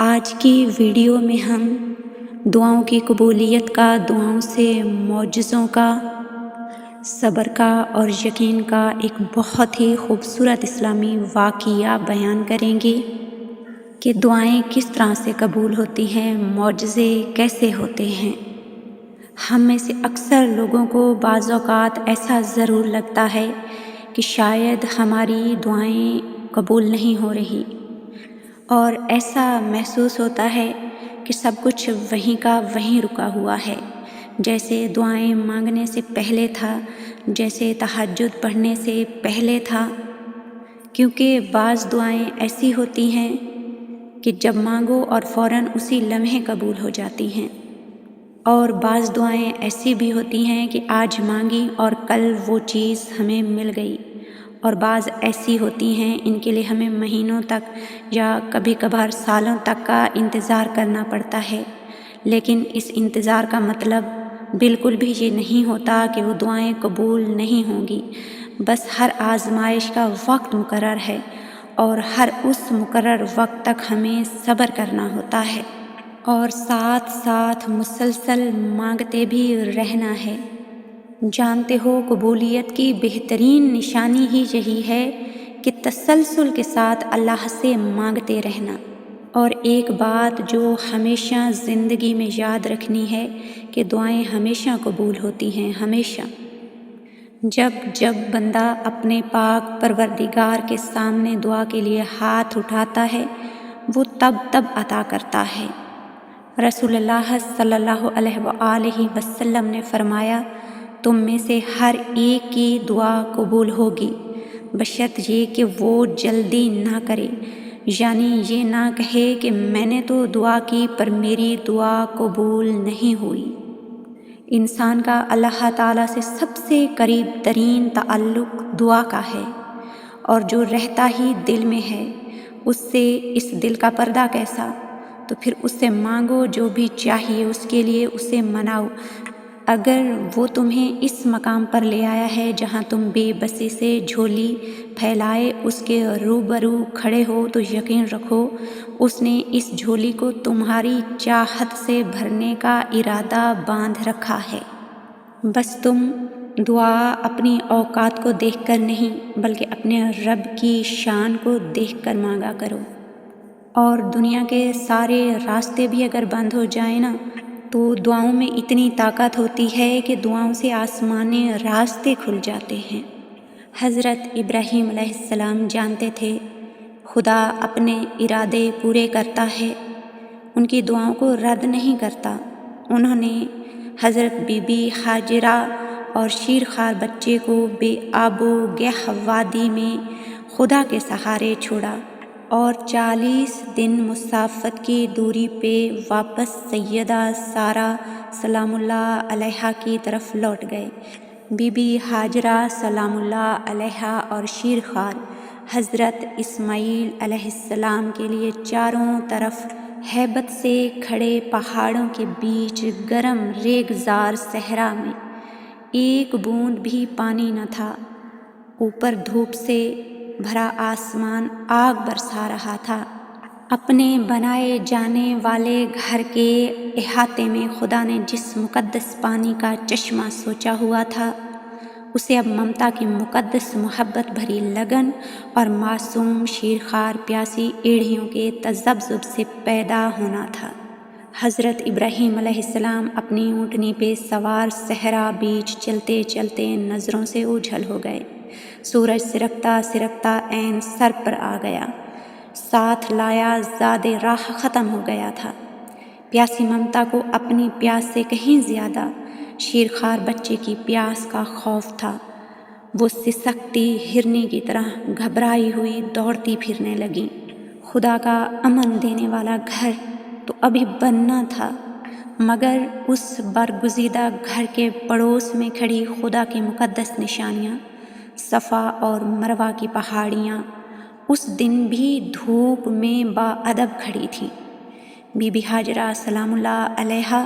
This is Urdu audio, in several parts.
آج کی ویڈیو میں ہم دعاؤں کی قبولیت کا، دعاؤں سے معجزوں کا، صبر کا اور یقین کا ایک بہت ہی خوبصورت اسلامی واقعہ بیان کریں گے کہ دعائیں کس طرح سے قبول ہوتی ہیں، معجزے کیسے ہوتے ہیں۔ ہم میں سے اکثر لوگوں کو بعض اوقات ایسا ضرور لگتا ہے کہ شاید ہماری دعائیں قبول نہیں ہو رہی، اور ایسا محسوس ہوتا ہے کہ سب کچھ وہیں کا وہیں رکا ہوا ہے، جیسے دعائیں مانگنے سے پہلے تھا، جیسے تہجد پڑھنے سے پہلے تھا۔ کیونکہ بعض دعائیں ایسی ہوتی ہیں کہ جب مانگو اور فوراً اسی لمحے قبول ہو جاتی ہیں، اور بعض دعائیں ایسی بھی ہوتی ہیں کہ آج مانگی اور کل وہ چیز ہمیں مل گئی، اور بعض ایسی ہوتی ہیں ان کے لیے ہمیں مہینوں تک یا کبھی کبھار سالوں تک کا انتظار کرنا پڑتا ہے۔ لیکن اس انتظار کا مطلب بالکل بھی یہ نہیں ہوتا کہ وہ دعائیں قبول نہیں ہوں گی، بس ہر آزمائش کا وقت مقرر ہے، اور ہر اس مقرر وقت تک ہمیں صبر کرنا ہوتا ہے، اور ساتھ ساتھ مسلسل مانگتے بھی رہنا ہے۔ جانتے ہو قبولیت کی بہترین نشانی ہی یہی ہے کہ تسلسل کے ساتھ اللہ سے مانگتے رہنا۔ اور ایک بات جو ہمیشہ زندگی میں یاد رکھنی ہے کہ دعائیں ہمیشہ قبول ہوتی ہیں، ہمیشہ۔ جب بندہ اپنے پاک پروردگار کے سامنے دعا کے لیے ہاتھ اٹھاتا ہے، وہ تب عطا کرتا ہے۔ رسول اللہ صلی اللہ علیہ وآلہ وسلم نے فرمایا، تم میں سے ہر ایک کی دعا قبول ہوگی، بشرط یہ کہ وہ جلدی نہ کرے، یعنی یہ نہ کہے کہ میں نے تو دعا کی پر میری دعا قبول نہیں ہوئی۔ انسان کا اللہ تعالیٰ سے سب سے قریب ترین تعلق دعا کا ہے، اور جو رہتا ہی دل میں ہے، اس سے اس دل کا پردہ کیسا؟ تو پھر اس سے مانگو، جو بھی چاہیے اس کے لیے اسے مناؤ۔ اگر وہ تمہیں اس مقام پر لے آیا ہے جہاں تم بے بسی سے جھولی پھیلائے اس کے روبرو کھڑے ہو، تو یقین رکھو اس نے اس جھولی کو تمہاری چاہت سے بھرنے کا ارادہ باندھ رکھا ہے۔ بس تم دعا اپنی اوقات کو دیکھ کر نہیں، بلکہ اپنے رب کی شان کو دیکھ کر مانگا کرو۔ اور دنیا کے سارے راستے بھی اگر بند ہو جائیں نا، تو دعاؤں میں اتنی طاقت ہوتی ہے کہ دعاؤں سے آسمانی راستے کھل جاتے ہیں۔ حضرت ابراہیم علیہ السلام جانتے تھے خدا اپنے ارادے پورے کرتا ہے، ان کی دعاؤں کو رد نہیں کرتا۔ انہوں نے حضرت بی بی ہاجرہ اور شیرخوار بچے کو بے آب و گیہ وادی میں خدا کے سہارے چھوڑا، اور 40 دن مسافت کی دوری پہ واپس سیدہ سارہ سلام اللہ علیہا کی طرف لوٹ گئے۔ بی بی ہاجرہ سلام اللہ علیہا اور شیرخوار حضرت اسماعیل علیہ السلام کے لیے چاروں طرف ہیبت سے کھڑے پہاڑوں کے بیچ گرم ریگزار صحرا میں ایک بوند بھی پانی نہ تھا۔ اوپر دھوپ سے بھرا آسمان آگ برسا رہا تھا۔ اپنے بنائے جانے والے گھر کے احاطے میں خدا نے جس مقدس پانی کا چشمہ سوچا ہوا تھا، اسے اب ممتا کی مقدس محبت بھری لگن اور معصوم شیرخوار پیاسی ایڑھیوں کے تذبذب سے پیدا ہونا تھا۔ حضرت ابراہیم علیہ السلام اپنی اونٹنی پہ سوار صحرا بیچ چلتے چلتے نظروں سے اوجھل ہو گئے۔ سورج سرکتا سرکتا عین سر پر آ گیا، ساتھ لایا زاد راہ ختم ہو گیا تھا۔ پیاسی ممتا کو اپنی پیاس سے کہیں زیادہ شیرخوار بچے کی پیاس کا خوف تھا۔ وہ سسکتی ہرنی کی طرح گھبرائی ہوئی دوڑتی پھرنے لگیں۔ خدا کا امن دینے والا گھر تو ابھی بننا تھا، مگر اس برگزیدہ گھر کے پڑوس میں کھڑی خدا کی مقدس نشانیاں، صفا اور مروہ کی پہاڑیاں، اس دن بھی دھوپ میں باادب کھڑی تھیں۔ بی بی ہاجرہ سلام اللہ علیہا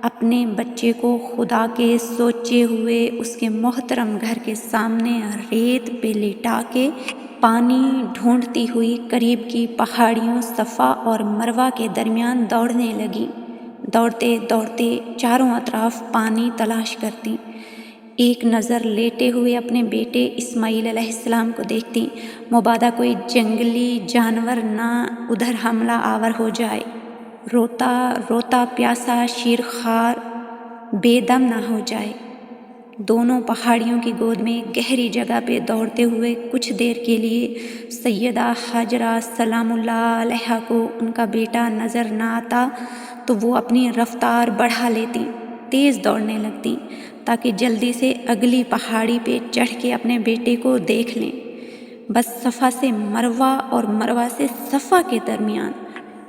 اپنے بچے کو خدا کے سوچے ہوئے اس کے محترم گھر کے سامنے ریت پہ لٹا کے پانی ڈھونڈتی ہوئی قریب کی پہاڑیوں صفا اور مروہ کے درمیان دوڑنے لگی۔ دوڑتے دوڑتے چاروں اطراف پانی تلاش کرتی، ایک نظر لیٹے ہوئے اپنے بیٹے اسماعیل علیہ السلام کو دیکھتی، مبادا کوئی جنگلی جانور نہ ادھر حملہ آور ہو جائے، روتا روتا پیاسا شیرخوار بے دم نہ ہو جائے۔ دونوں پہاڑیوں کی گود میں گہری جگہ پہ دوڑتے ہوئے کچھ دیر کے لیے سیدہ حاجرہ سلام اللہ علیہا کو ان کا بیٹا نظر نہ آتا تو وہ اپنی رفتار بڑھا لیتی، تیز دوڑنے لگتی تاکہ جلدی سے اگلی پہاڑی پہ چڑھ کے اپنے بیٹے کو دیکھ لیں۔ بس صفا سے مروہ اور مروہ سے صفا کے درمیان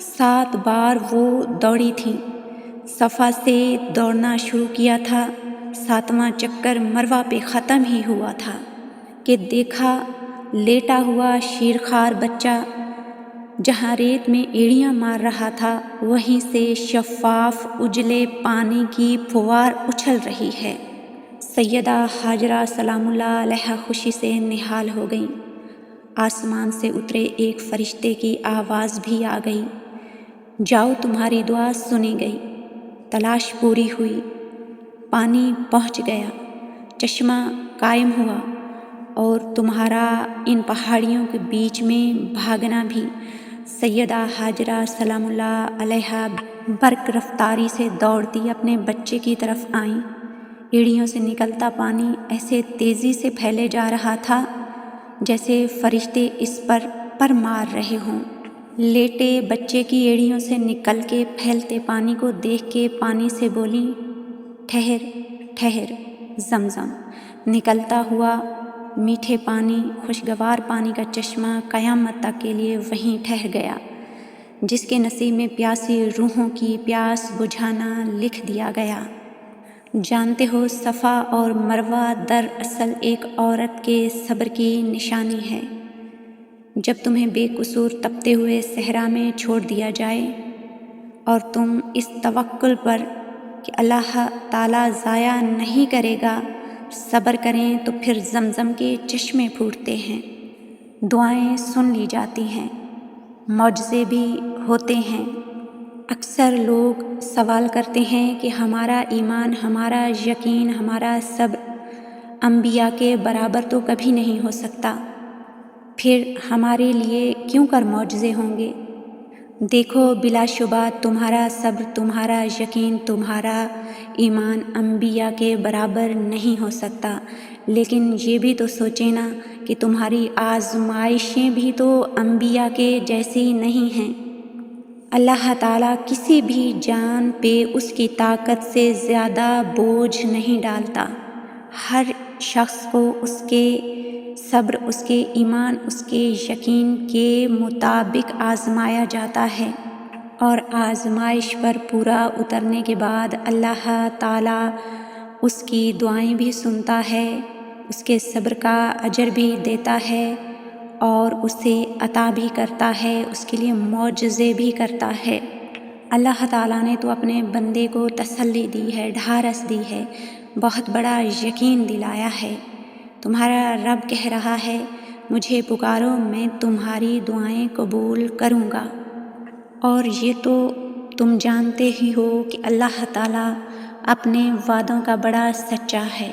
7 بار وہ دوڑی تھی۔ صفا سے دوڑنا شروع کیا تھا، 7واں چکر مروہ پہ ختم ہی ہوا تھا کہ دیکھا لیٹا ہوا شیرخوار بچہ جہاں ریت میں ایڑیاں مار رہا تھا وہیں سے شفاف اجلے پانی کی پھوار اچھل رہی ہے۔ سیدہ حاجرہ سلام اللہ علیہا خوشی سے نہال ہو گئیں۔ آسمان سے اترے ایک فرشتے کی آواز بھی آ گئی، جاؤ تمہاری دعا سنی گئی۔ تلاش پوری ہوئی، پانی پہنچ گیا، چشمہ قائم ہوا اور تمہارا ان پہاڑیوں کے بیچ میں بھاگنا بھی۔ سیدہ حاجرہ سلام اللہ علیہا برق رفتاری سے دوڑتی اپنے بچے کی طرف آئیں۔ ایڑیوں سے نکلتا پانی ایسے تیزی سے پھیلے جا رہا تھا جیسے فرشتے اس پر مار رہے ہوں۔ لیٹے بچے کی ایڑیوں سے نکل کے پھیلتے پانی کو دیکھ کے پانی سے بولیں، ٹھہر ٹھہر زمزم۔ نکلتا ہوا میٹھے پانی، خوشگوار پانی کا چشمہ قیامت تک کے لیے وہیں ٹھہر گیا۔ جس کے نصیب میں پیاسی روحوں کی پیاس بجھانا لکھ دیا گیا۔ جانتے ہو صفا اور مروہ دراصل ایک عورت کے صبر کی نشانی ہے۔ جب تمہیں بے قصور تپتے ہوئے صحرا میں چھوڑ دیا جائے اور تم اس توکل پر کہ اللہ تعالیٰ ضائع نہیں کرے گا صبر کریں تو پھر زمزم کے چشمے پھوٹتے ہیں، دعائیں سن لی جاتی ہیں، معجزے بھی ہوتے ہیں۔ اکثر لوگ سوال کرتے ہیں کہ ہمارا ایمان، ہمارا یقین، ہمارا صبر انبیاء کے برابر تو کبھی نہیں ہو سکتا، پھر ہمارے لیے کیوں کر معجزے ہوں گے؟ دیکھو بلا شبہ تمہارا صبر، تمہارا یقین، تمہارا ایمان انبیاء کے برابر نہیں ہو سکتا، لیکن یہ بھی تو سوچیں نا کہ تمہاری آزمائشیں بھی تو انبیاء کے جیسی نہیں ہیں۔ اللہ تعالیٰ کسی بھی جان پہ اس کی طاقت سے زیادہ بوجھ نہیں ڈالتا۔ ہر شخص کو اس کے صبر، اس کے ایمان، اس کے یقین کے مطابق آزمایا جاتا ہے، اور آزمائش پر پورا اترنے کے بعد اللہ تعالیٰ اس کی دعائیں بھی سنتا ہے، اس کے صبر کا اجر بھی دیتا ہے اور اسے عطا بھی کرتا ہے، اس کے لیے معجزے بھی کرتا ہے۔ اللہ تعالیٰ نے تو اپنے بندے کو تسلی دی ہے، ڈھارس دی ہے، بہت بڑا یقین دلایا ہے۔ تمہارا رب کہہ رہا ہے، مجھے پکارو میں تمہاری دعائیں قبول کروں گا، اور یہ تو تم جانتے ہی ہو کہ اللہ تعالیٰ اپنے وعدوں کا بڑا سچا ہے۔